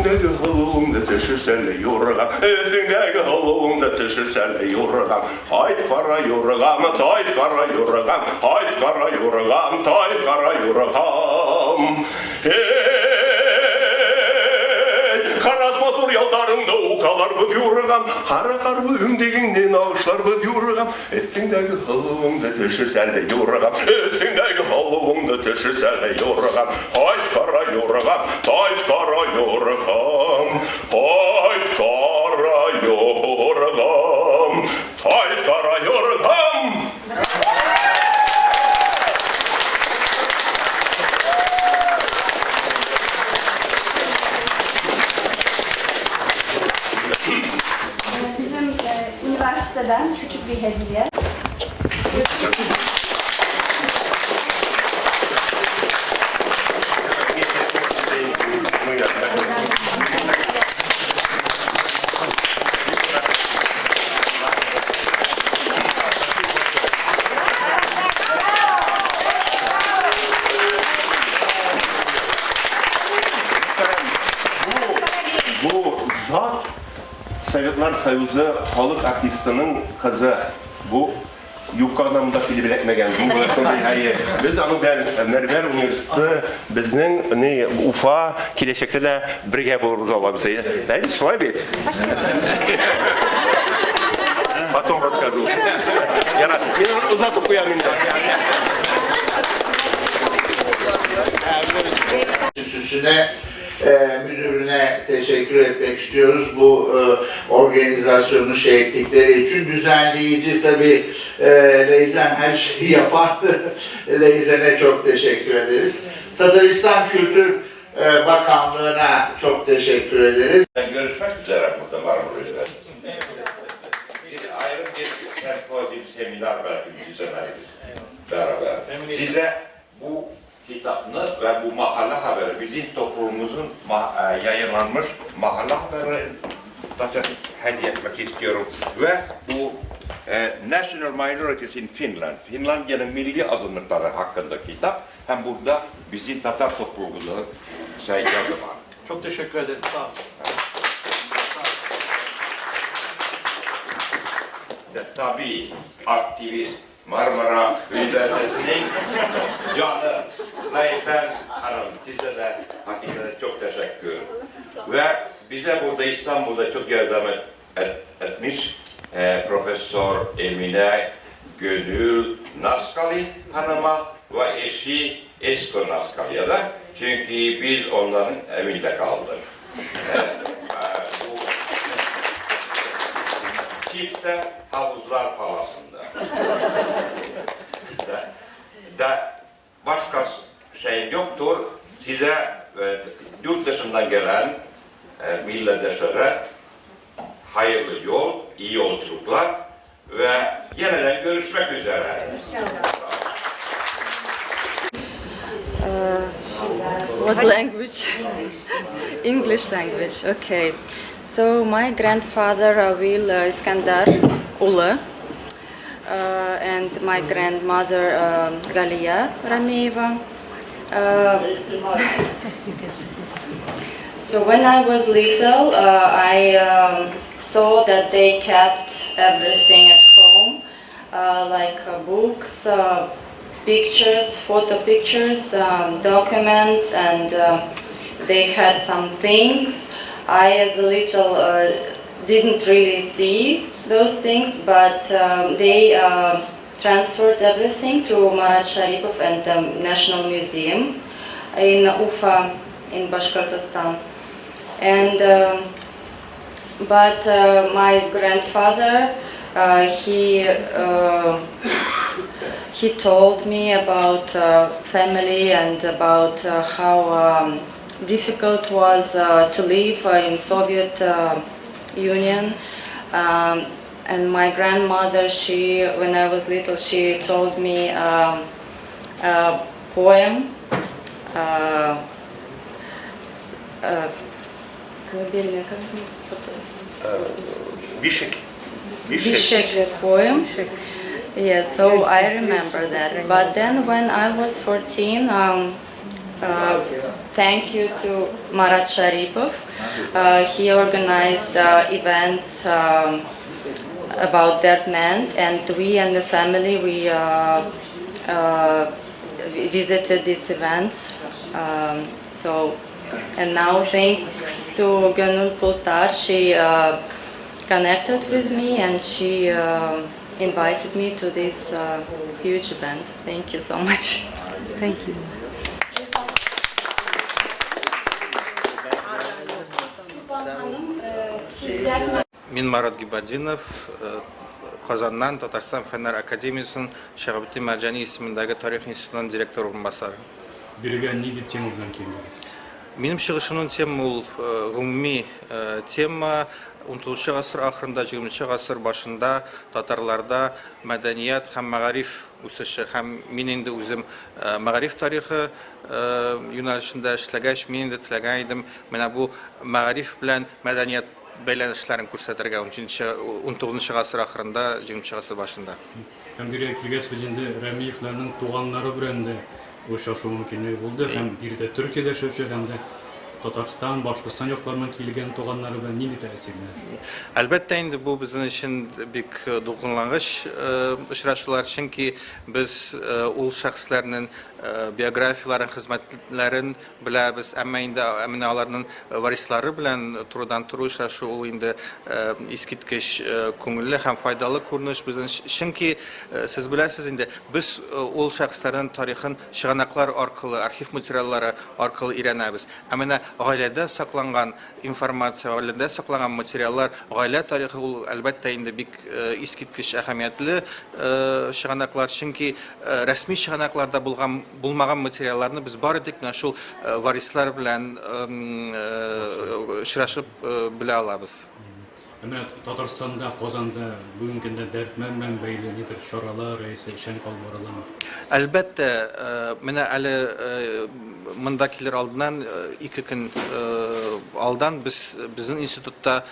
Etindeki halığımda teşirserle yorgam, etindeki halığımda teşirserle yorgam. Hayt kara yorgam, tayt kara yorgam, hayt kara yorgam, tayt kara yorgam. Karazma yollarında ukalar bı diyorgam, kara karlı ümdeğinden ağaçlar bı diyorgam. Etindeki halığımda teşirserle yorgam, etindeki halığımda teşirserle yorgam. Hayt kara yorgam, tayt kara yorgam, hayt kara yorgam, tayt kara yorgam. Bizim üniversiteden küçük bir hediye. Bu zat Sovyetler Soyuzu halk artistinin kızı. Bu yukarıdan fili biletmegen. Biz onu Merver Üniversitesi bizning Ufa kelajakda da birga bo'lamiz olamiz. Değil, şulay bit. Потом расскажу. Я uzatып koyayım indi. Enstitüsü'ne, müdürüne teşekkür etmek istiyoruz bu organizasyonu şey ettikleri için. Düzenleyici tabii Leyzen her şeyi yapan Leyzen'e çok teşekkür ederiz. Tataristan Kültür Bakanlığı'na çok teşekkür ederiz. Görüşmek üzere burada Marmaris'te. Bir ayrı bir sempozyum, seminer belki düzenleriz beraber. Size bu kitabını ve bu mahalle haberi, bizim toplumumuzun yayınlanmış mahalle haberi zaten hediye etmek istiyorum. Ve bu National Minorities in Finland, Finlandiya'nın milli azınlıkları hakkında kitap, hem burada bizim Tatar topluluğunun yazı var. Çok teşekkür ederim. Sağ olun. Tabii aktivist Marmara Üniversitesi'nin canı Leysen Hanım, size de hakikaten çok teşekkür. Ve bize burada İstanbul'da çok yardım etmiş Profesör Emine Gönül Naskali Hanım'a ve eşi Esko Naskali'ye de, çünkü biz onların evinde kaldık. Bu çifte havuzlar palasında. Da başka şey yoktur. Size yurt dışından gelen milletvekillere hayırlı yol, iyi yolculuklar ve yeniden görüşmek üzere. What language? English language, okay. So my grandfather Will Iskandar Ula and my grandmother Galia Rameva. So when I was little, I saw that they kept everything at home, like books, pictures, photo pictures, documents, and they had some things. I, as a little, didn't really see those things, but they transferred everything to Marat Sharipov and the National Museum in Ufa, in Bashkortostan. And but my grandfather, he told me about family and about how difficult was to live in Soviet Union. And my grandmother, when I was little, she told me a poem. Bishek poem. Yes, so I remember that. But then when I was 14, thank you to Marat Sharipov. He organized events about that man, and we and the family we visited these events. And now thanks to Gönül Pultar, she connected with me and she invited me to this huge event. Thank you so much. Thank you. Мен Марат Гибаддинов, Казаннан, Татарстан Фәннәр Академиясының Шәғабетдин Мәрҗани исемендәге тарих институтының директор урынбасары. Бирегә нинди тема белән килдегез? Минем чыгышымның тема ул гомуми тема 19 гасыр ахырында, 20 гасыр башында татарларда мәдәният һәм мәгариф үсеше һәм мин инде үзем мәгариф тарихы юнәлешендә эшләгәч, мин инде теләгән идем менә бу мәгариф белән мәдәният бәйләнешләрен күрсәтергә 19 гасыр ахырында, 20 гасыр башында. Һәм бирегә килгәч без инде Рәмиевләрнең туганнары белән дә очрашу мөмкинлеге булды һәм биредә Төркиядә яшәүче һәм дә Татарстан, Башкортстан якларыннан килгән туганнары белән нинди тәэсирләр? Әлбәттә инде бу безнең өчен бик дулкынлангыч очрашулар, чөнки без ул шәхесләрнең биографияларын, хезмәтләрен беләбез, әмма инде менә аларның варислары белән турыдан-туры очрашу ул инде искиткеч күңелле һәм файдалы күренеш безнең, чөнки сез беләсез инде без ул шәхесләрнең тарихын чыганаклар аркылы, архив материаллары аркылы өйрәнәбез. Ә менә гаиләдә сакланган информация, гаиләдә сакланган материаллар, гаилә тарихы ул әлбәттә инде бик искиткеч әһәмиятле чыганаклар, чөнки рәсми чыганакларда булмаган материалларны без бары тик менә шул варислар белән очрашып белә алабыз. Менә Татарстанда, Казанда бүгенге көндә дәртмән белән бәйле нидер чаралар, эшчән калбаралар. Әлбәттә, менә әле монда килер алдыннан 2 көн алдан безнең институтта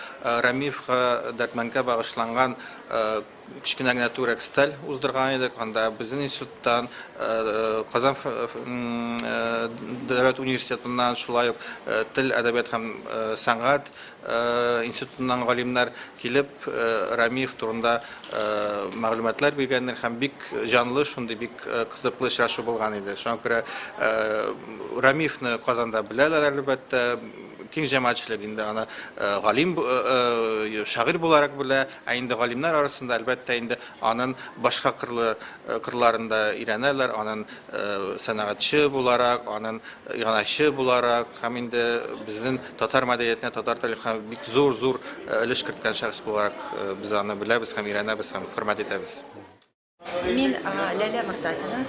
Рәмиевка дәртмәнгә багышланган кичкенә генә турак сталь уздырган идек. Анда безнең институттан, Казан дәүләт университетыннан, шулай ук тел, әдәбият һәм сәнгать институтыннан галимнәр килеп Рәмиев турында мәгълүматлар биргәннәр һәм бик җанлы, шундый бик кызыклы очрашу булган иде. Шуңа күрә Рәмиевне Казанда беләләр әлбәттә. Киң җәмәгатьчелек инде аны галим, шагыйрь буларак белә, ә инде галимнәр арасында әлбәттә инде аның башка кырларында өйрәнәләр, аның сәнгатьче буларак, аның игъначы буларак, һәм инде безнең татар мәдәниятенә, татар тарихына бик зур өлеш керткән шәхес буларак без аны беләбез һәм өйрәнәбез һәм хөрмәт итәбез. Мин Ләлә Мортазина,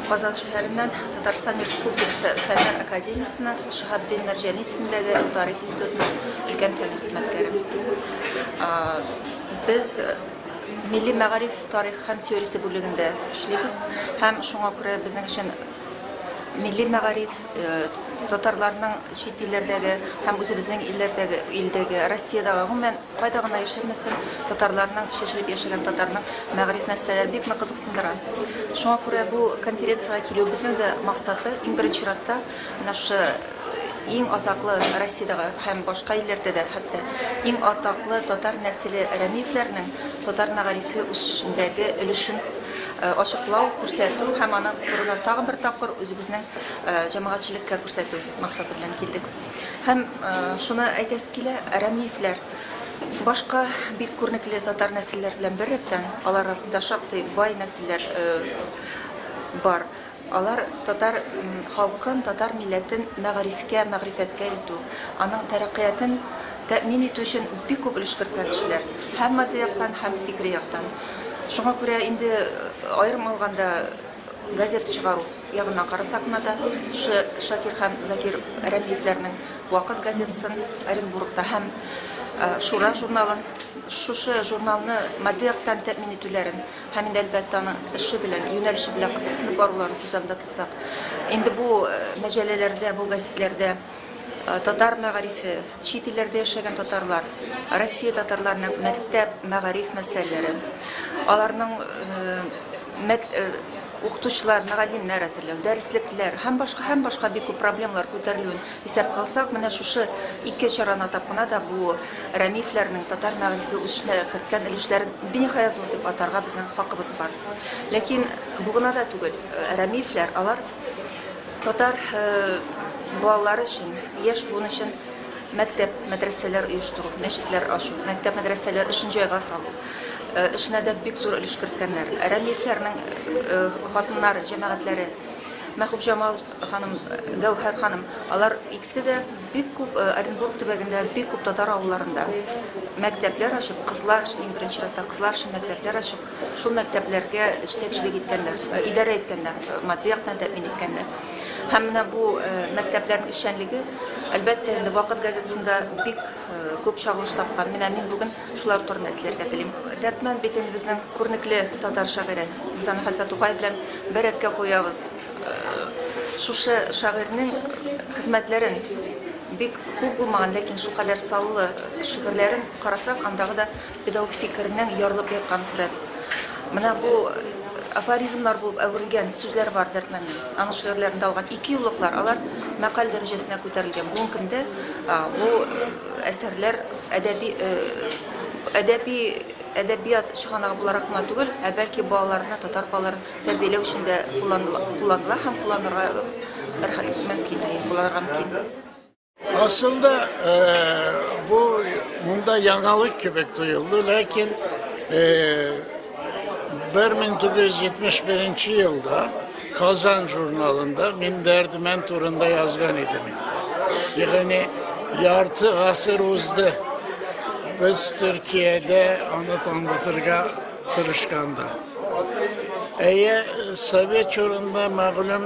Казан шәһәреннән Татарстан Республикасы Фәннәр Академиясының Шәһабетдин Мәрҗани исемендәге тарих институтының өлкән фән хезмәткәре. Без милли мәгариф, тарих һәм теориясе бүлегендә эшлибез һәм шуңа күрә безнең өчен милли мәгариф, татарларның чит илләрдәге һәм үзебезнең илдәге, Россиядагы гомумән кайда гына яшәмәсен, татарларның чәчелеп яшәгән татарның мәгариф мәсьәләләре бик кызыксындыра. Шуңа күрә бу конференциягә килү безнең дә максаты иң беренче чиратта менә шу иң атаклы Россиядагы һәм башка илләрдә дә хәтта иң атаклы татар нәселе Рәмиевләрнең татар мәгарифе үсешендәге өлешен ачыклау, күрсәтү һәм аның турында тагын бер тапкыр үзебезнең җәмәгатьчелеккә күрсәтү максаты белән килдек. Һәм шуны әйтәс килә, Рәмиевләр башка бик күренекле татар нәселләр белән беррәттән, алар арасында шактый бай нәселләр бар. Алар татар халкын, татар милләтен мәгарифкә, мәгърифәткә илтү, аның тәрәккыятын тәэмин итү өчен бик күп өлеш керткән кешеләр, һәм матди яктан, һәм фикри яктан. Шуңа күрә инде айрым алганда газета чыгару ягына карасак да, Шакир һәм Закир Рәмиевләрнең Вакыт газетасын Оренбургта һәм Шура журналын, шушы журналны матди яктан тәэмин итүләрен һәм инде әлбәттә аның эше белән, юнәлеше белән кызыксынып баруларын күз алдында тотсак, инде бу мәҗәлләләрдә, бу газетләрдә татар мәгарифе, чит илләрдә яшәгән татарлар, Россия татарларының мәктәп, мәгариф мәсьәләләре, аларның укытучылар, мөгаллимнәр әзерләү, дәреслекләр һәм башка бик күп проблемалар күтәрелүен исәпкә алсак, менә шушы ике чараны атап кына да бу Рәмиевләрнең татар мәгърифе үсешенә керткән өлешләрен бинихая зур дип атарга безнең хакыбыз бар. Ләкин бу гына да түгел. Рәмиевләр алар татар балалары өчен, яшь буын өчен мәктәп, мәдрәсәләр оештыру, мәчетләр ачу, мәктәп, мәдрәсәләр өчен җайга салу. Эшенә дә бик зур өлеш керткәннәр. Рәмиевләрнең хатыннары, җәмәгатьләре, Мәхбүб Җамал ханым, Гәүһәр ханым, алар икесе дә бик күп Оренбург төбәгендә бик күп татар авылларында мәктәпләр ачып, кызлар өчен иң беренче чиратта кызлар өчен мәктәпләр ачып, шул мәктәпләргә җитәкчелек иткәннәр, идарә иткәннәр, матди яктан тәэмин иткәннәр. Һәм менә бу мәктәпләрнең эшчәнлеге әлбәттә инде Вакыт газетасында бик күп чагылыш тапкан. Мин бүген шулар турында сөйләргә телим. Дәртмән бит инде безнең күренекле татар шагыйре. Без аны хәтта Тукай белән бер рәткә куябыз. Шушы шагыйрьнең хезмәтләрен бик күп булмаган, ләкин шулкадәр саллы шигырьләрен карасак, андагы да педагог фикереннән ярылып яткан күрәбез. Менә бу афоризмнар булып әверелгән сүзләр бар Дәртмәннең. Аның шигырьләрендә алган ике юллыклар, алар мәкаль дәрәҗәсенә күтәрелгән. Бүгенге көндә бу әсәрләр әдәбият чыганагы буларак кына түгел, бәлки балаларны, татар балаларын тәрбияләү өчен дә кулланыла һәм кулланырга мөмкин. Aslında bu bunda yanılık gibi duyuldu, lakin 1971 yılda Kazan jurnalında min derdmen turunda yazgan idim. Yani yartı asır uzdu. Biz Türkiye'de anlatırga tırışkanda. Eğer Sovet çorunda mağlum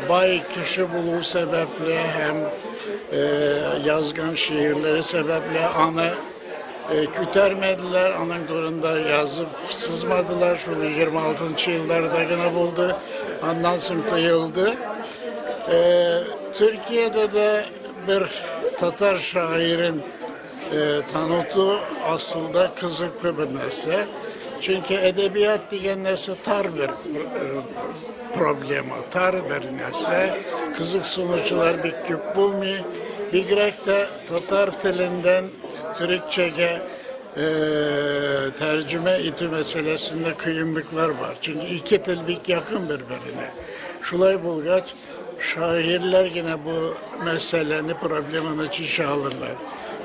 bay kişi buluğu sebeple hem yazgan şiirleri sebeple anı kütermediler, anın durumda yazıp sızmadılar. Şu 26. yıllarda gene buldu, ondan sonra yıldı. Türkiye'de de bir Tatar şairin tanıtı aslında kızıklı bir nesne. Çünkü edebiyat diyen nesne tar bir problemi, tar bir nesne. Kızık sunucular bir küp bulmuyor. Bir gerek de Tatar dilinden Türkçe'ye tercüme iti meselesinde kıyımlıklar var. Çünkü iki dil bir yakın birbirine. Şulay bulgaç, şairler yine bu meselenin problemini çişe alırlar.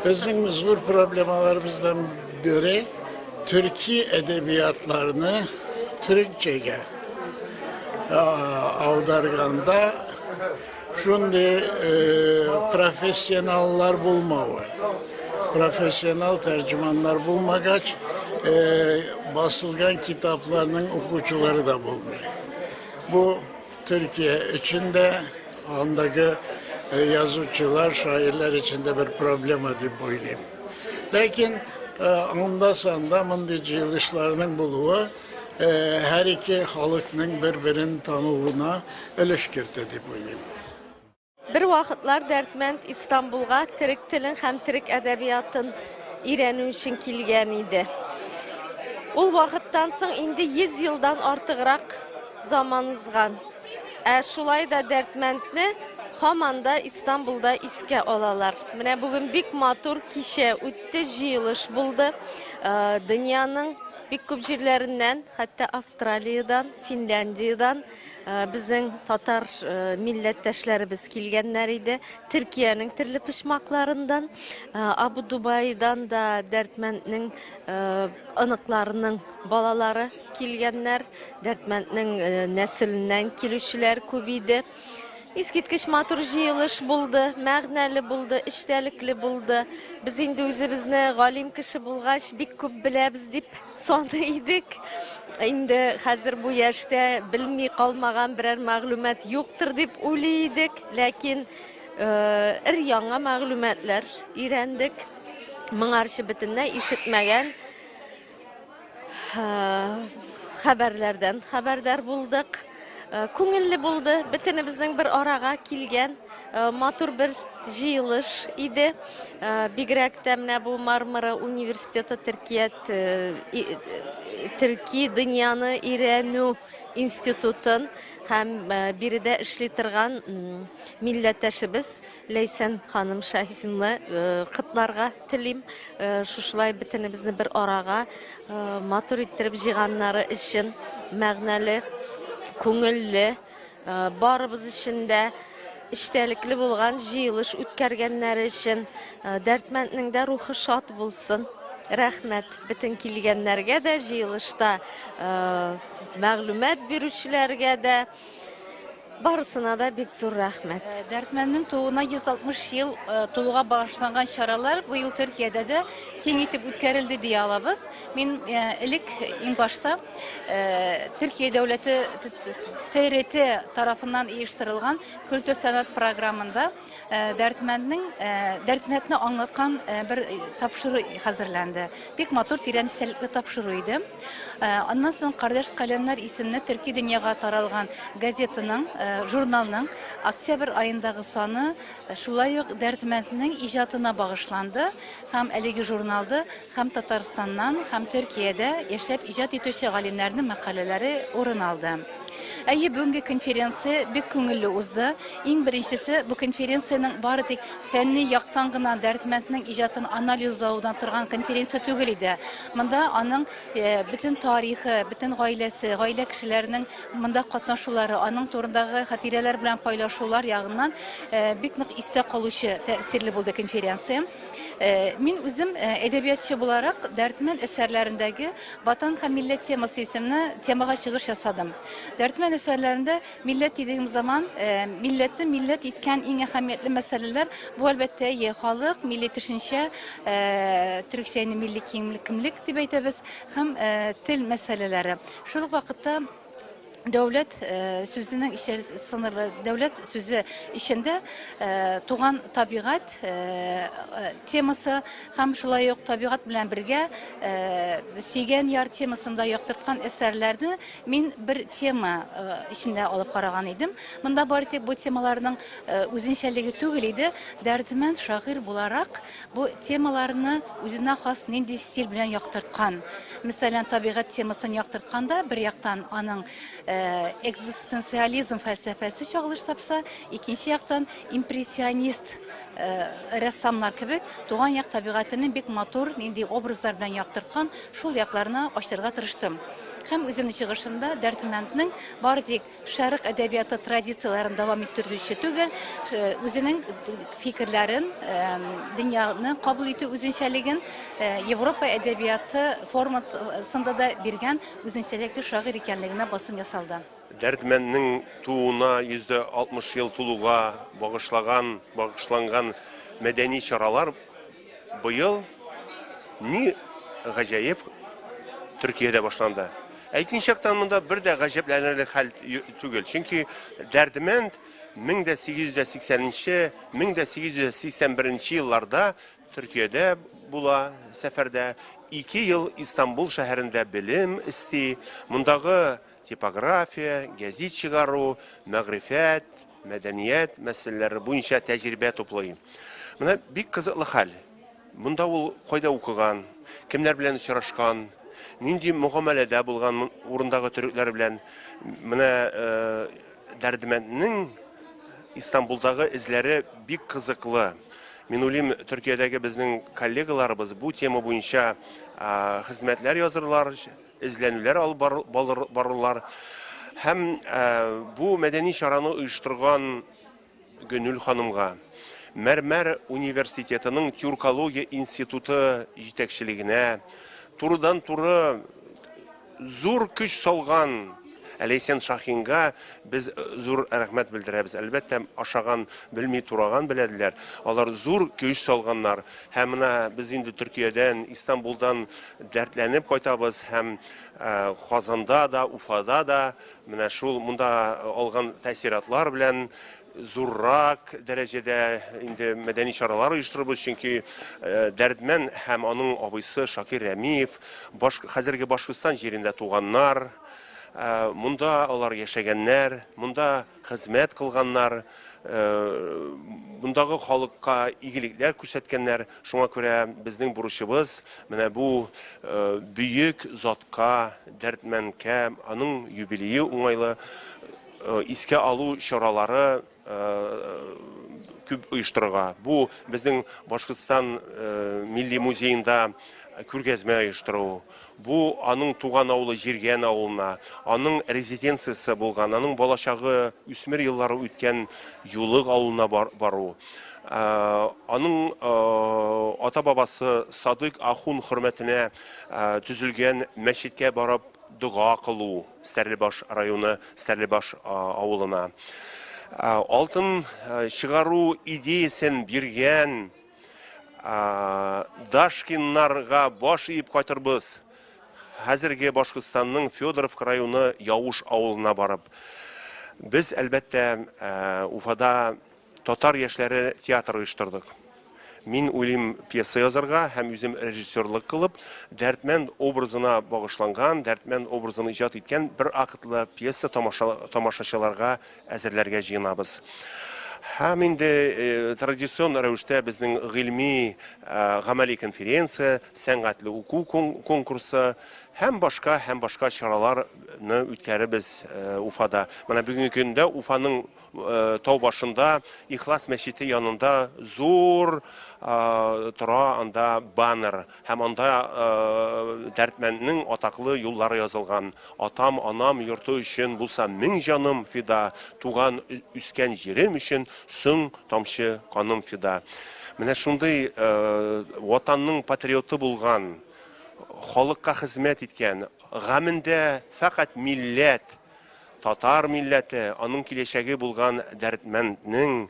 Bizim zor problemlerimizden biri Türkiye edebiyatlarını Türkçe'ye avdarganda şimdi profesyoneller bulmağı. Profesyonel tercümanlar bulmagaç basılgan kitaplarının okucuları da bulmuyor. Bu Türkiye içinde andaki yazıcılar, şairler içinde bir problem edip boylayayım. Lakin onda sanda mındıcı yılışlarının buluğu her iki halkının birbirinin tanıdığına ilişkirti edip boylayayım. Bir vaqtlar Dərtmənd İstanbul'a Türk tilin həm Türk ədəbiyyatın öyrənü üçün kilgən idi. O vaxtdan soң indi 100 yıldan artıqraq zaman uzğan. Şulay da Dərtməndni hamanda İstanbul'da iskə alalar. Mənə bugün bik matur kişə üttə jiyiliş buldu. Dünyanın bik küp yerlerinden, hatta Avustralya'dan, Finlandiya'dan bizim Tatar milletteşlerimiz kilgenler idi. Türkiye'nin türlü pişmaklarından, Abu Dubay'dan da Dərtməndnin ınıklarının balaları kilgenler, Dərtməndnin nesilinden kilüşüler kubiydi. İskitkiş matur jiyiliş buldu, məğnəli buldu, iştəlikli buldu. Biz indi özümüzne galim kişi bulgaç bik küp biləbiz deyip sonda idik. İndi hazır bu yaşta bilmey kalmagan birer məlumat yoktur deyip uyluydik. Lakin yana məlumatlar öyrəndik. Mınarşı bitinə işitməyən haberlerden haberdar bulduk. Көңіллі болды, бітіні біздің бір араға келген матур бір жиылыш иді. Бигрәкті міне бұл Мармара университеті Түркия дөньяны өйрәнү институтын һәм биредә эшли торган милләттәшебез Ләйсән ханым Шаһинны котларга телим. Шушылай бөтенебезне бер арага матур иттереп җыйганнары өчен мәгънәле, күңелле, барыбыз өчен дә эчтәлекле булган җыелыш үткәргәннәре өчен Дәрдмәнднең дә рухы шат булсын. Рәхмәт бөтен килгәннәргә дә, җыелышта мәгълүмат бирүчеләргә дә, барысына да бик зур рәхмәт. Дәрдмәннең тууына 160 ел тулуга багышланган чаралар быел Төркиядә дә киң итеп үткәрелде дия алабыз. Мин элек иң башта Төркия дәүләте ТРТ тарафыннан оештырылган культур сәнгать программында Дәрдмәндне аңлаткан бер тапшыру хәзерләнде. Бик матур тирәнчелекле тапшыру иде. Аннан соң Кардәш каләмнәр исемле төрки дөньяга таралган газетаның, журналның октябрь айындагы саны шулай ук Дәрдмәнднең иҗатына багышланды. Һәм әлеге журналды һәм Татарстаннан, һәм Төркиядә яшәп иҗат итүче галимнәрнең мәкаләләре урын алды. Әйе, бүгенге конференция бик күңелле узды. Иң беренчесе, бу конференциянең бары тик фәнни яктан гына Дәрдмәнднең иҗатын анализлаудан торган конференция түгел иде. Монда аның бөтен тарихы, бөтен гаиләсе, гаилә кешеләренең монда катнашулары, аның турындагы хатирәләр белән пайлашулар ягыннан бик нык истә калучы тәэсирле булды конференция. Мин үзем әдәбиятчы буларак Дәрдмәнд әсәрләрендәге Ватан һәм милләт темасы исемле темага чыгыш ясадым. Дәрдмәнд әсәрләрендә милләт дигән заман, милләтне милләт иткән иң әһәмиятле мәсьәләләр бу әлбәттә халык, милли төшенчә, төркчәне милли кимлек дип әйтәбез, һәм тел мәсьәләләре. Шул ук вакытта дәүләт сүзенең сынырлы дәүләт сүзе ичендә туган табигать темасы һәм шулай ук табигать белән бергә сөйгән яр темасында яктырткан әсәрләрне мин бер тема ичендә алып караган идем. Монда бары тик бу темаларның үзенчәлеге түгел иде. Дәрдмәнд шагыйрь буларак бу темаларны үзенә хас нинди стиль белән яктырткан. Мәсәлән, табигать темасын яктыртканда бер яктан аның экзистенциализм фәлсәфәсе чагылыш тапса, икенче яктан импрессионист рәссамнар кебек туган як табигатының бик матур, нинди образлар белән яктырткан шул якларны ачырга тырыштым. Һәм үземнең чыгышымда Дәрдмәнднең бары тик шәрык әдәбияты традицияләрен дәвам иттерүче түгел, үзенең фикерләрен, дөньяны кабул итү үзенчәлеген Европа әдәбияты формасында да биргән үзенчәлекле шагыйрь икәнлегенә басым ясалды. Дәрдмәнднең тууына 160 ел тулуга багышланган мәдәни чаралар быел ни гаҗәеп Төркиядә башланды. Икенче яктан монда бер дә гаҗәпләнерлек хәл түгел. Чөнки Дәрдмәнд 1880-1881 елларда Төркиядә була сәфәрдә 2 ел Истанбул шәһәрендә белем исти, мондагы типография, гәзит чыгару, мәгърифәт, мәдәният мәсьәләләре буенча тәҗрибә туплый. Менә бик кызыклы хәл. Монда ул кайда укыган, кемнәр белән очрашкан, нинди мөгамәләдә булган урындагы төрекләр белән. Менә Дәрдмәнднең Истанбулдагы эзләре бик кызыклы. Мин уйлыйм, Төркиядәге безнең коллегаларыбыз бу тема буенча хезмәтләр язырлар, эзләнүләр алып барырлар. Һәм бу мәдәни чараны оештырган Гөнүл ханымга, Мәрмәр университетының Тюркология институты җитәкчелегенә турыдан-туры зур көч салган Ләйсән Шаһинга без зур рәхмәт белдерәбез. Әлбәттә, ашаган, белми тураган беләделәр. Алар зур көч салганнар. Һәм менә без инде Төркиядән, Истанбулдан дәртләнеп кайтабыз, һәм Казанда да, Уфада да менә шул монда алган тәэсиратлар белән зуррак дәрәҗәдә инде мәдәни чаралар оештырабыз, чөнки Дәрдмәнд һәм аның абыйсы Шакир Рәмиев хәзерге Башкортстан җирендә туганнар. Монда алар яшәгәннәр, монда хезмәт кылганнар, Бундагы халыкка игелекләр күрсәткәннәр, шуңа күрә безнең бурычыбыз менә бу бөек затка, дәртмәнкә, аның юбилее уңайлы искә алу чаралары күп оештырырга. Бу безнең Башкортстан милли музеенда күргәзмә оештыру. Бу аның туган авылы Җиргән авылына, аның резиденциясе булган, аның балачагы үсмер еллары үткән Юлык авылына бару. Аның ата-бабасы Садык Ахун хөрмәтенә төзелгән мәчеткә барып дуга кылу, Стәрлебаш районы, Стәрлебаш авылына. Алтын чыгару идеясын биргән Дашкиннарга баш иеп кайтырбыз. Хәзерге Башкортстанның Федоровка районы Явуш авылына барып. Без әлбәттә Уфада татар яшьләре театры оештырдык. Мин уйлыйм пьеса язарга һәм үзем режиссерлык кылып, Дәртмән образына багышланган, Дәртмән образын иҗат иткән бер акытлы пьеса тамашачыларга әзерләргә җыенабыз. Һәм инде традицион рәвештә безнең гыйльми гамәли конференция, сәнгатьле уку конкурсы һәм башка чараларны үткәрәбез Уфада. Менә бүгенге көндә Уфаның тау башында Ихлас мәчете янында зур тора анда баннер һәм анда Дәртмәннең атаклы юллары язылган. Атам, анам йорты өчен булса мең җаным фида, туган үскән җирем өчен соң тамчы каным фида. Менә шундый ватанның патриоты булган, халыкка хезмәт иткән, гамендә фақат милләт, татар милләте, аның киләчәге булган Дәртмәннең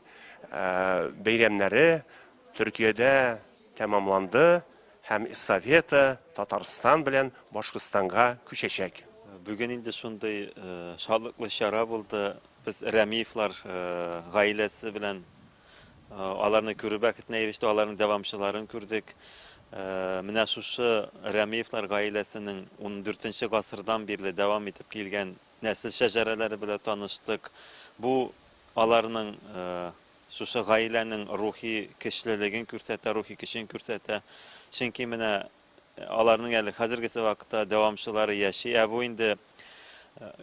бәйрәмнәре Төркиядә тәмамланды һәм Совета Татарстан белән Башкортстанга күчәчәк. Бүген инде шундый шатлыклы чара булды. Без Рәмиевлар гаиләсе белән аларны күрү бәхетенә ирештек, аларның дәвамчыларын күрдек. Менә шушы Рәмиевлар гаиләсенең 14нче гасырдан бирле дәвам итеп килгән нәсел шәҗәрәләре белән таныштык. Бу аларның шушы гаиләнең рухи кишлелеген күрсәтә, рухи кешен күрсәтә. Чөнки менә аларның әле хәзерге вакытта дәвамчылары яши, бу инде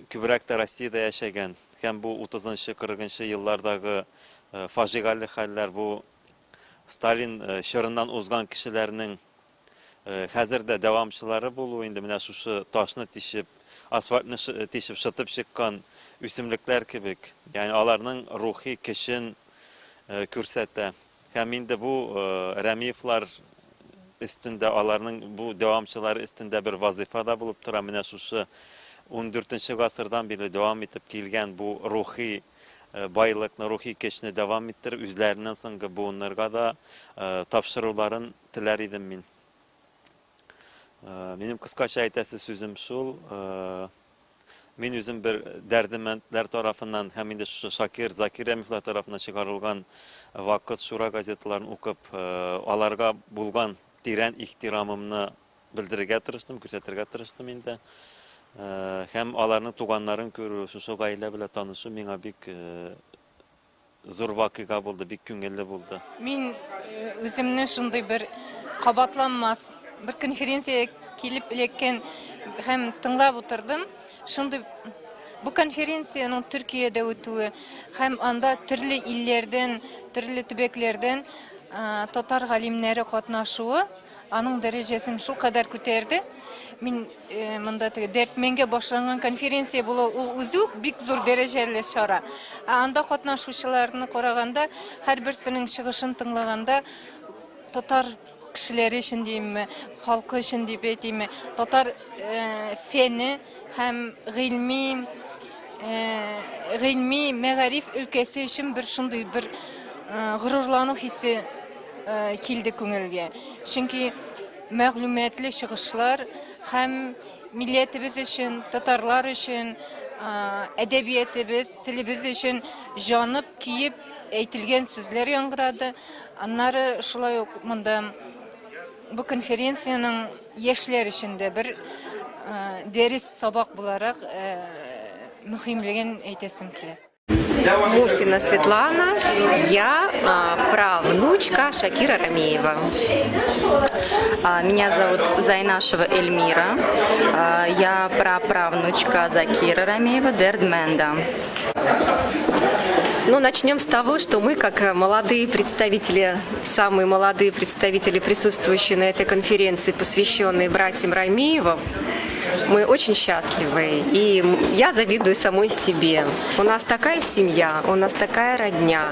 күбрәк тә Россиядә яшәгән. Һәм бу 30-40 еллардагы фаҗигале хәлләр, бу Сталин чорыннан узган кешеләрнең хәзердә дәвамчылары булу инде менә шушы ташны тишеп, асфальтны тишеп шытып чыккан үсемлекләр кебек. Ягъни аларның рухи кешен күрсәтә. Һәм инде бу Рәмиевлар өстендә, аларның бу дәвамчылары өстендә бер вазифада булып тора. Менә шушы 14нче гасырдан бирле дәвам итеп килгән бу рухи байлыкны, рухи кешне дәвам иттереп, үзләреннән соңгы буыннарга да тапшыруларын теләр идем мин. Минем кыскача әйтәсе сүзем шул. Мин үзем бер Дәрдемәндләр тарафыннан һәм инде Шакир, Закир Рәмиевлар тарафыннан чыгарылган Вакыт, Шура газеталарын укып, аларга булган тирән ихтирамымны белдерергә тырыштым, күрсәтергә тырыштым инде. Һәм аларның туганнарын күрү, шушы гаилә белән танышу миңа бик зур вакыйга булды, бик күңелле булды. Мин үземне шундый бер кабатланмас бер конференция килеп элеккән һәм тыңлап утырдым. Шундый бу конференцияның Төркиядә үтүе һәм анда төрле илләрдән, төрле төбәкләрдән татар галимнәре катнашуы аның дәрәҗәсен шул кадәр күтәрде. Мин монда Дәртмәнгә башланган конференция булу үзе бик зур дәрәҗәле чара. Анда катнашучыларны караганда, һәрберсенең чыгышын тыңлаганда татар кешеләре өчен димме, халкы өчен дип әйтимме, татар фәне һәм гыйльми мәгариф өлкәсе өчен бер шундый бер горурлану хисе килде күңелгә. Чөнки мәгълүматлы чыгышлар һәм милләтебез өчен, татарлар өчен, әдәбиятыбыз, телебез өчен җанып, киеп әйтелгән сүзләр яңгырады. Аннары шулай ук монда бу конференцияның яшьләр өчен дә бер дәрес сабак буларак мөһимлеген әйтәсем килә. Мусина Светлана, я правнучка Шакира Рамеева. Меня зовут Зайнашева Эльмира. Я праправнучка Закира Рамеева, Дердменда. Ну, начнем с того, что мы, как молодые представители, самые молодые представители, присутствующие на этой конференции, посвященной братьям Рамеевым, мы очень счастливы, и я завидую самой себе. У нас такая семья, у нас такая родня,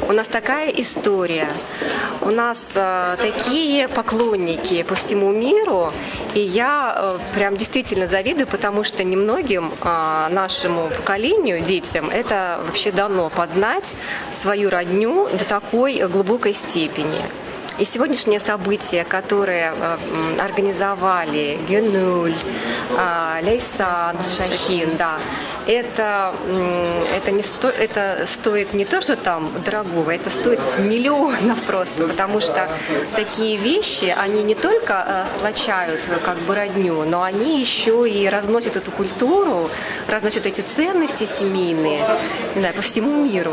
у нас такая история, у нас такие поклонники по всему миру, и я прям действительно завидую, потому что немногим нашему поколению, детям, это вообще дано познать свою родню до такой глубокой степени. И сегодняшнее событие, которое организовали Гюнуль, Лейсан, Шахин, да, это стоит не то, что там дорогого, это стоит миллионов просто, потому что такие вещи, они не только сплочают как бы родню, но они еще и разносят эту культуру, разносят эти ценности семейные, не знаю, по всему миру.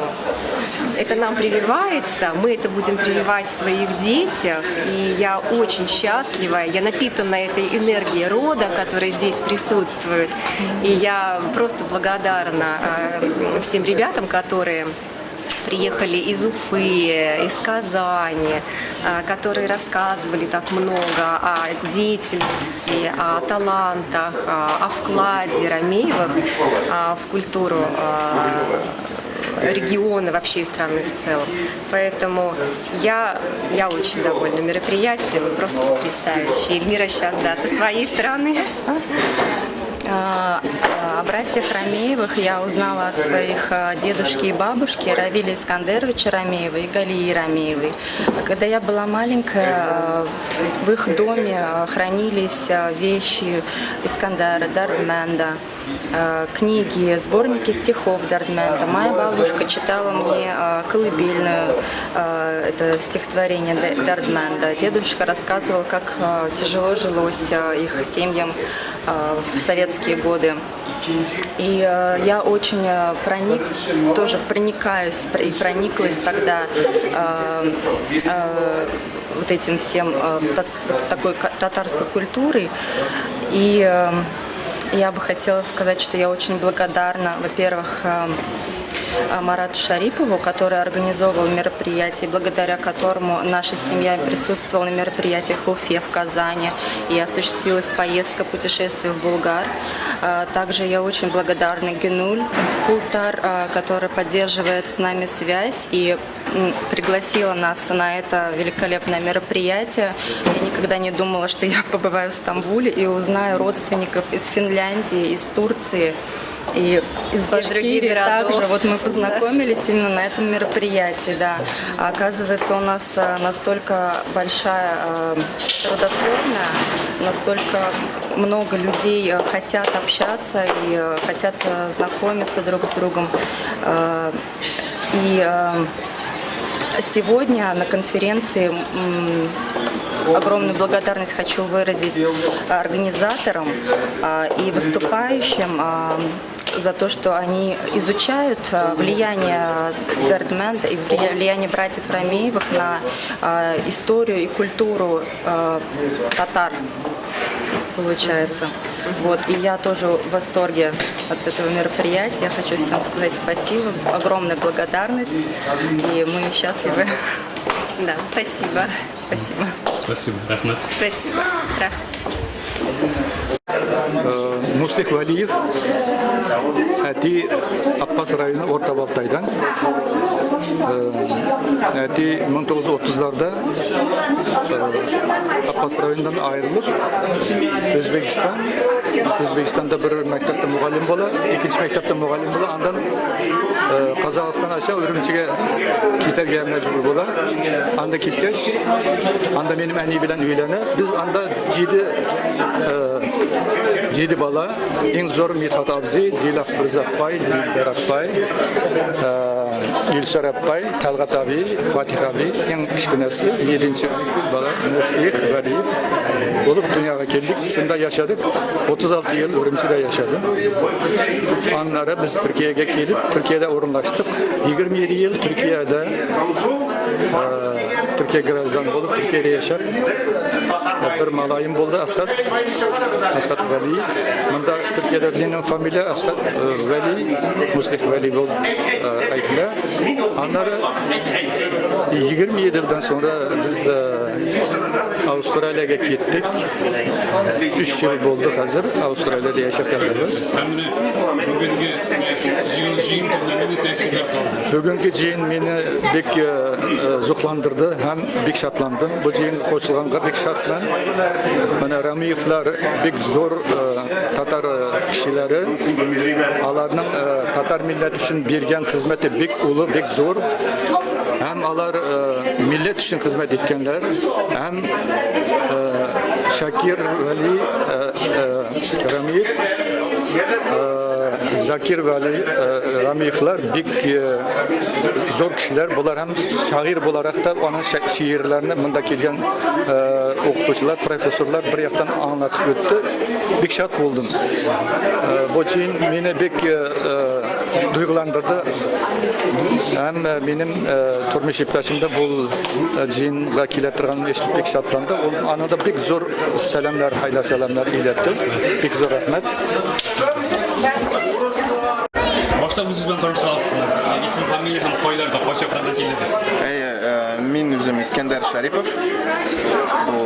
Это нам прививается, мы это будем прививать в своих детях, и я очень счастлива, я напитана этой энергией рода, которая здесь присутствует, и я просто благодарна всем ребятам, которые приехали из Уфы, из Казани, которые рассказывали так много о деятельности, о талантах, о вкладе Рамеевых в культуру региона, вообще и страны в целом. Поэтому я очень довольна мероприятием, просто потрясающе. Эльмира сейчас, да, со своей стороны. О братьях Рамеевых я узнала от своих дедушки и бабушки Равиля Искандеровича Рамеева и Галии Рамеевой. Когда я была маленькая, в их доме хранились вещи Искандера, Дардменда, книги, сборники стихов Дардменда. Моя бабушка читала мне колыбельную, это стихотворение Дардменда. Дедушка рассказывал, как тяжело жилось их семьям в советские годы. И я очень тоже проникаюсь и прониклась тогда вот этим всем, такой татарской культурой. И я бы хотела сказать, что я очень благодарна, во-первых, Марату Шарипову, который организовывал мероприятие, благодаря которому наша семья присутствовала на мероприятиях в Уфе, в Казани, и осуществилась поездка, путешествие в Булгар. Также я очень благодарна Гюнуль Пултар, которая поддерживает с нами связь и пригласила нас на это великолепное мероприятие. Я никогда не думала, что я побываю в Стамбуле и узнаю родственников из Финляндии, из Турции и из Башкирии также. Вот мы познакомились именно на этом мероприятии, да. А оказывается, у нас настолько большая родословная, настолько много людей хотят общаться и хотят знакомиться друг с другом. И сегодня на конференции огромную благодарность хочу выразить организаторам и выступающим за то, что они изучают влияние Дардменда и влияние братьев Рамеевых на историю и культуру татар, получается. Вот. И я тоже в восторге от этого мероприятия. Я хочу всем сказать спасибо, огромная благодарность, и мы счастливы. Да, спасибо. Спасибо. Спасибо, рахмат. Спасибо. Муслих Валиев, әти Ақбас районы Орта Балтайдан. Әти 1930-ларда Ақбас районынан айырылып, Өзбекстанда бір мектепте мұғалім бола, екінші мектепте мұғалім бола, андан Қазақстан аша Үрімчіге кетерге мәжбүр бола. Анда кеткеш, анда менің әни білән үйләне. Біз анда 7 бала бала, ең зор Митхат абзый, Дилах Фырзапбай, Дилбер апбай, Илшар апбай, Талғат аби, Фатих аби, ең кішкенесі, 7-ші бала Муслих Валиев. Olup dünyaya geldik, şunda yaşadık. 36 yıl Ürümçi'de yaşadım. Anlara biz Türkiye'ye gelip Türkiye'de orunlaştık. 27 yıl Türkiye'de Türkiye grazdan olup Türkiye'de yaşar. Bir malayım oldu Askat Veli. Bunda Türkiye'de benim familya Askat Veli, Muslih Veli oldu ayıkla. Anlara 27 yıldan sonra biz Avustralya'ya gittik. 3 yıl oldu hazır. Avustralya'da yaşayabiliriz. Bugünkü jeyun beni bek zuhlandırdı. Hem bek şatlandım. Bu jeyun koşulğanға bek şatlan. Mana Ramiyevlar bek zor Tatar kişileri. Alarның Tatar millet için bergen hizmeti bek ulu, bek zor. Hem alar millet için hizmet etkenler. Hem Şakir Veli Ramiyev Zakir Veli Ramiyevlar bek zor kişiler. Bunlar hem şair olarak da onun şiirlerini bunda kelgen okutuvchilar, professorlar bir yaktan anlatıp öttü. Bek şat buldum. Bu için beni bek duygulandırdı. Hem benim turmuş iptaşımda bu jeyinga kelettirganimni eshitib bek şatlandı. Ana da bek zor selamlar, hayla selamlar iletti. Bek zor rahmet. Başta o'zingiz bilan tanishib olsizlar. Ism, familiya ham qo'ylarda qo'shiq qanday keladi? Men o'zim Iskandar Sharipov. Bu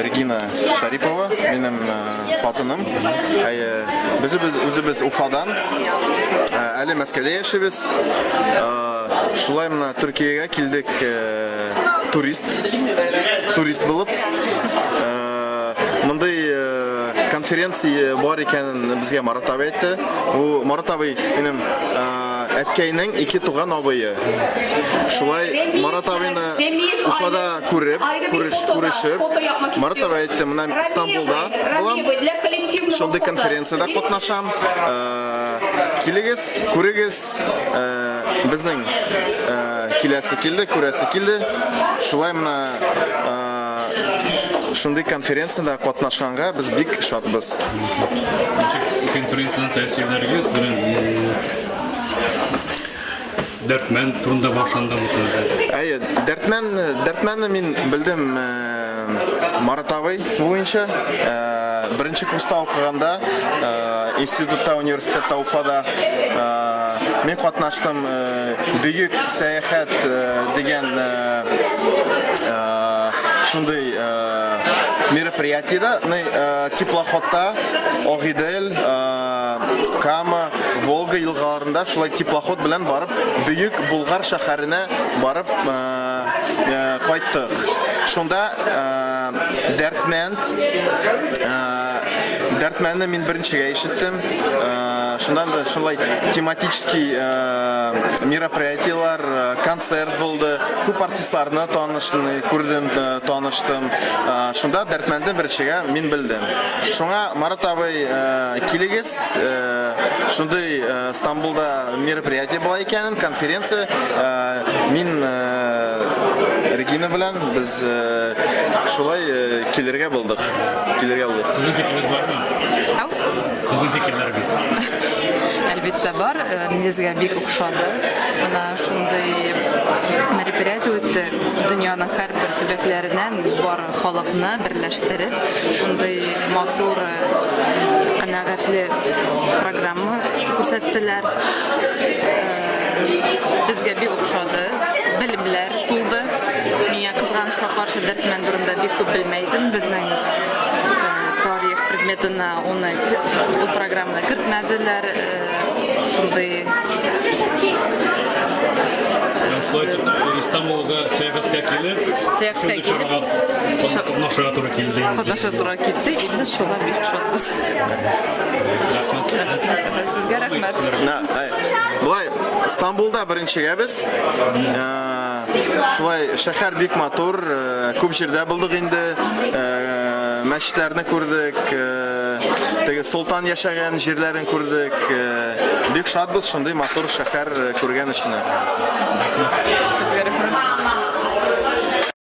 Regina Sharipova, benim xotinim. Biz Ufadan, Ali Moskvada yashaymiz. Shulay mana Turkiyaga keldik turist bo'lib. Bunday konferensiya bor ekanini bizga Marat abi aytdi. U Marat abi benim Әткәйнең 2 туган абые. Шулай Марат абыны Уфада күрешеп, Марат абый әйтте, мына Истанбулда булам. Шундый конференцияда катнашам. Килегез, күрегез. Безнең киләсе килде, күрәсе килде. Шулай мына шундый конференцияда катнашканга біз бик шатбыз. Конференцияның тәэсирләрегез белән Дәртмен турында башланды мутында. Дәртменне мин билдем Марат абый буенча. Беренче курста укыганда институтта, университетта Уфада мен катнаштым. Бөек сәяхәт дигән шундый мероприятиеда, теплоходта Огидель, Кама, Волга елгаларында шулай теплоход белән барып, Бөек Булгар шәһәренә барып кайттык. Шунда Дәртменне мин беренчегә ишеттем. Шундан да шулай тематический мероприятиялар, концерт булды. Күп артистларны таныштым. Шунда Дәртменне беренчегә мин белдем. Шуңа Марат абый килегез, шундай Стамбулда мероприятие була икәнен, конференция. Мин Регина белән без шулай килергә булдык. Сезнең фикерегез бармы? Сезнең фикерләрегез? Әлбәттә бар, безгә бик охшады. Ана шундый мероприятие үтте. Дөньяның һәрбер төбәкләреннән бар халыкны берләштереп, шундый матур, канәгатьле программа күрсәттеләр. Безгә бик охшады. Белемләр тулды. Миңа кызганычка каршы Дәртмен турында бик күп белмәйдем. Безнең тарих предметына уны ул программада кертмәделәр. Шундый İstanbul'da сәяхәткә килеп, катнашырга туры килде. Катнашырга китте, без шуга бик шатбыз. Сезгә рәхмәт. Булай, Стамбулда беренчегә без. Шулай шәһәр бик матур, күп җирдә булдык инде. мәчетләрне күрдек, теге солтан яшәгән җирләрен күрдек. Бик шатбыз шундый матур шәһәр күргән өчен. Сезгә рәхмәт.